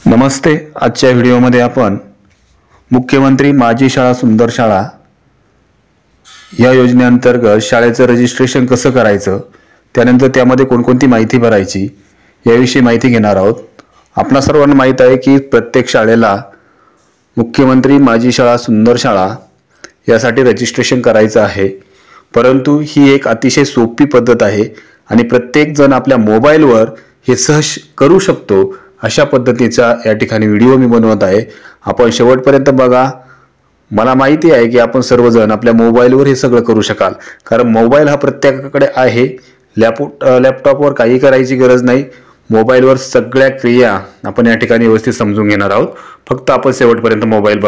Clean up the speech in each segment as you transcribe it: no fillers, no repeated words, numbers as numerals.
नमस्ते. आजच्या व्हिडिओमध्ये आपण मुख्यमंत्री माझी शाळा सुंदर शाळा या योजनेअंतर्गत शाळेचं रजिस्ट्रेशन कसं करायचं, त्यानंतर त्यामध्ये कोणकोणती माहिती भरायची याविषयी माहिती घेणार आहोत. आपणा सर्वांना माहीत आहे की प्रत्येक शाळेला मुख्यमंत्री माझी शाळा सुंदर शाळा यासाठी रजिस्ट्रेशन करायचं आहे. परंतु ही एक अतिशय सोपी पद्धत आहे आणि प्रत्येक जण आपल्या मोबाईलवर हे सहज करू शकतो. अशा पद्धतीचा या ठिकाणी व्हिडिओ मी बनवत आहे. आपण शेवटपर्यंत बघा. मला माहिती आहे की आपण सर्वजण आपल्या मोबाईलवर हे सगळं करू शकाल, कारण मोबाईल हा प्रत्येकाकडे आहे. लॅपटॉपवर काही करायची गरज नाही. मोबाईलवर सगळ्या क्रिया आपण या ठिकाणी व्यवस्थित समजून घेणार आहोत. फक्त आपण शेवटपर्यंत मोबाईल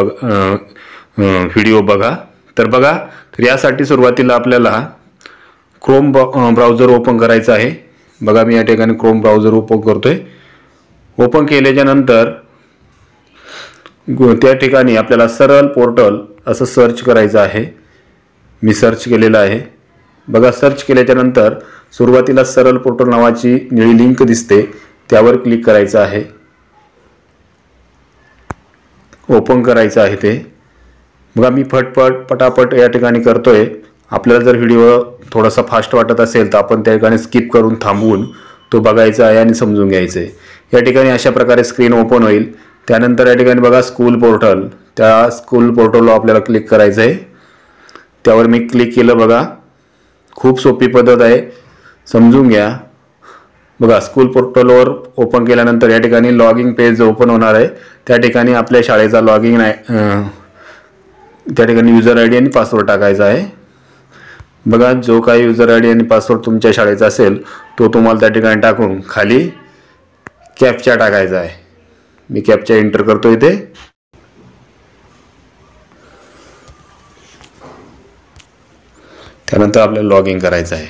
व्हिडिओ बघा. तर बघा, तर यासाठी सुरुवातीला आपल्याला क्रोम ब्राउझर ओपन करायचं आहे. बघा, मी या ठिकाणी क्रोम ब्राउझर ओपन करतोय. ओपन केल्याच्या नंतर त्या ठिकाणी आपल्याला सरळ पोर्टल असं सर्च करायचं आहे. मी सर्च केलेलं आहे. बघा, सर्च केल्याच्या नंतर सुरुवातीला सरळ पोर्टल नावाची निळी लिंक दिसते, त्यावर क्लिक करायचं आहे. ओपन करायचं आहे ते. बघा, मी पटापट या ठिकाणी करतोय. आपल्याला जर व्हिडिओ थोडासा फास्ट वाटत असेल तर आपण त्या ठिकाणी स्किप करून थांबवून तो बघायचा आहे आणि समजून घ्यायचं आहे. या ठिकाणी अशा प्रकारे स्क्रीन ओपन होईल. त्यानंतर या ठिकाणी बघा स्कूल पोर्टल, त्या स्कूल पोर्टलवर आपल्याला क्लिक करायचं आहे. त्यावर मी क्लिक केलं. बघा, खूप सोपी पद्धत आहे, समजून घ्या. बघा, स्कूल पोर्टलवर ओपन केल्यानंतर या ठिकाणी लॉगिन पेज ओपन होणार आहे. त्या ठिकाणी आपल्या शाळेचा लॉगिन त्या ठिकाणी युजर आय डी आणि पासवर्ड टाकायचा आहे. बघा, जो काही युजर आय डी आणि पासवर्ड तुमच्या शाळेचा असेल तो तुम्हाला त्या ठिकाणी टाकून खाली कॅप्चा टाकायचा आहे. मी कॅप्चा एंटर करतो इथे. त्यानंतर आपल्याला लॉग इन करायचं आहे.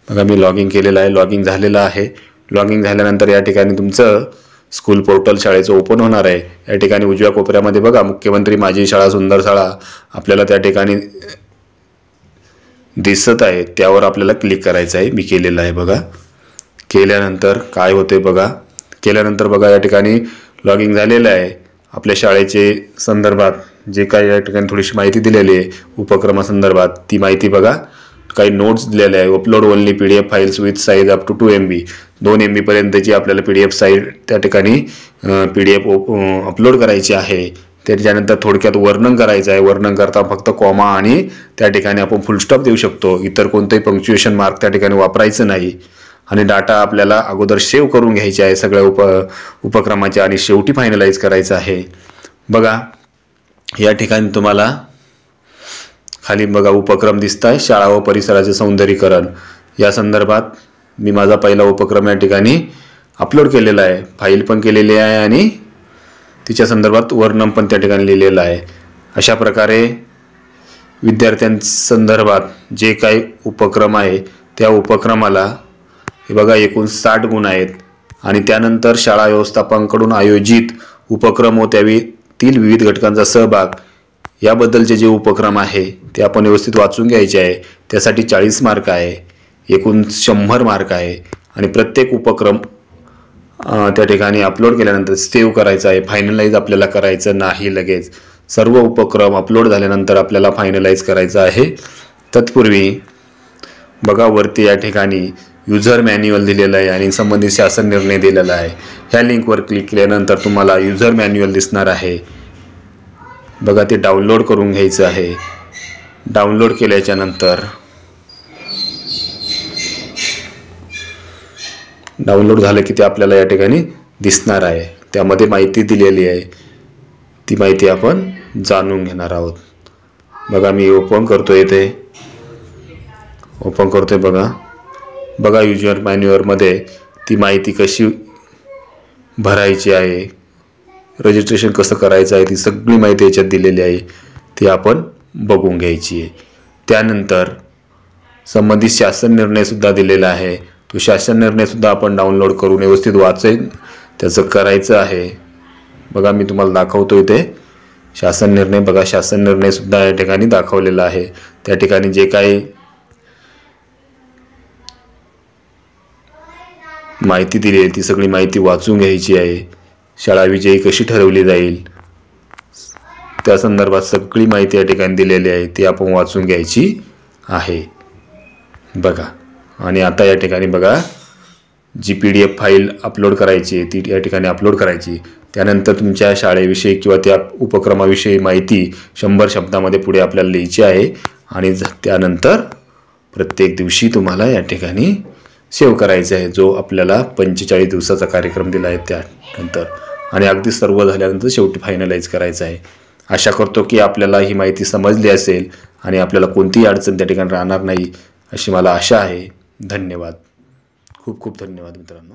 बघा, मी लॉग इन केलेलं आहे. लॉग इन झालेलं आहे. लॉग इन झाल्यानंतर या ठिकाणी तुमचं स्कूल पोर्टल शाळेचं ओपन होणार आहे. या ठिकाणी उजव्या कोपऱ्यामध्ये बघा मुख्यमंत्री माझी शाळा सुंदर शाळा आपल्याला त्या ठिकाणी दिसत आहे. त्यावर आपल्याला क्लिक करायचं आहे. मी केलेलं आहे. बघा, केल्यानंतर काय होते बघा. केल्यानंतर बघा, या ठिकाणी लॉग इन झालेलं आहे. आपल्या शाळेचे संदर्भात जे काही या ठिकाणी थोडीशी माहिती दिलेली आहे उपक्रमासंदर्भात, ती माहिती बघा. काही नोट्स दिलेले आहे. Upload only PDF files with size up to 2 MB, 2 MB पर्यंतची आपल्याला PDF साईज त्या ठिकाणी PDF अपलोड करायची आहे. त्याच्यानंतर थोडक्यात वर्णन करायचं आहे. वर्णन करता फक्त कॉमा आणि त्या ठिकाणी आपण फुल स्टॉप देऊ शकतो. इतर कोणतेही पंक्च्युएशन मार्क त्या ठिकाणी वापरायचं नाही. आणि डाटा आपल्याला अगोदर सेव्ह करून घ्यायचे आहे सगळ्या उपक्रमाचे आणि शेवटी फायनलाइज करायचं आहे. बघा, या ठिकाणी तुम्हाला खाली बघा उपक्रम दिसत आहे. शाळा व परिसराचे सौंदर्यीकरण या संदर्भात मी माझा पहिला उपक्रम या ठिकाणी अपलोड केलेला आहे. फाईल पण केलेली आहे आणि तिच्या संदर्भात वर्णन पण त्या ठिकाणी लिहिलेलं आहे. अशा प्रकारे विद्यार्थ्यांसंदर्भात जे काही उपक्रम आहे त्या उपक्रमाला हे बघा एकूण 60 गुण आहेत. आणि त्यानंतर शाळा व्यवस्थापनाकडून आयोजित उपक्रम व त्यातील विविध घटकांचा सहभाग याबद्दलचे जे उपक्रम आहे ते आपण व्यवस्थित वाचून घ्यायचे आहे. त्यासाठी 40 मार्क आहे. एकूण 100 मार्क आहे. आणि प्रत्येक उपक्रम त्या ठिकाणी अपलोड केल्यानंतर सेव्ह करायचा आहे. फायनलाइज आपल्याला करायचं नाही लगेच. सर्व उपक्रम अपलोड झाल्यानंतर आपल्याला फायनलाइज करायचं आहे. तत्पूर्वी बघा, वरती या ठिकाणी युजर मॅन्युअल दिलेलं आहे आणि संबंधित शासन निर्णय दिलेला आहे. ह्या लिंकवर क्लिक केल्यानंतर तुम्हाला युजर मॅन्युअल दिसणार आहे. बघा, ते डाउनलोड करून घ्यायचं आहे. डाउनलोड केल्याच्या नंतर डाउनलोड झालं की ते आपल्याला या ठिकाणी दिसणार आहे. त्यामध्ये माहिती दिलेली आहे. ती माहिती आपण जाणून घेणार आहोत. बघा, मी ओपन करतोय. इथे ओपन करतोय. बघा, युजर मॅन्युअलमध्ये ती माहिती कशी भरायची आहे, रजिस्ट्रेशन कसं करायचं आहे, ती सगळी माहिती याच्यात दिलेली आहे. ती आपण बघून घ्यायची आहे. त्यानंतर संबंधित शासन निर्णयसुद्धा दिलेला आहे. तो शासन निर्णयसुद्धा आपण डाउनलोड करून व्यवस्थित वाचेन त्याचं करायचं आहे. बघा, मी तुम्हाला दाखवतो इथे शासन निर्णय. बघा, शासन निर्णयसुद्धा या ठिकाणी दाखवलेला आहे. त्या ठिकाणी जे काही माहिती दिली आहे ती सगळी माहिती वाचून घ्यायची आहे. शाळा विजयी कशी ठरवली जाईल, त्या संदर्भात सगळी माहिती या ठिकाणी दिलेली आहे, ती आपण वाचून घ्यायची आहे बघा. आणि आता या ठिकाणी बघा, जी PDF फाईल अपलोड करायची ती या ठिकाणी अपलोड करायची. त्यानंतर तुमच्या शाळेविषयी किंवा त्या उपक्रमाविषयी माहिती 100 शब्दामध्ये पुढे आपल्याला लिहायची आहे. आणि त्यानंतर प्रत्येक दिवशी तुम्हाला या ठिकाणी सेव्ह करायचं आहे, जो आपल्याला 45 दिवसाचा कार्यक्रम दिला आहे त्यानंतर. आणि अगदी सर्व झाल्यानंतर शेवटी फायनलाइज करायचं आहे. आशा करतो की आपल्याला ही माहिती समजली असेल आणि आपल्याला कोणतीही अडचण त्या ठिकाणी राहणार नाही अशी मला आशा आहे. धन्यवाद. खूप खूप धन्यवाद मित्रांनो.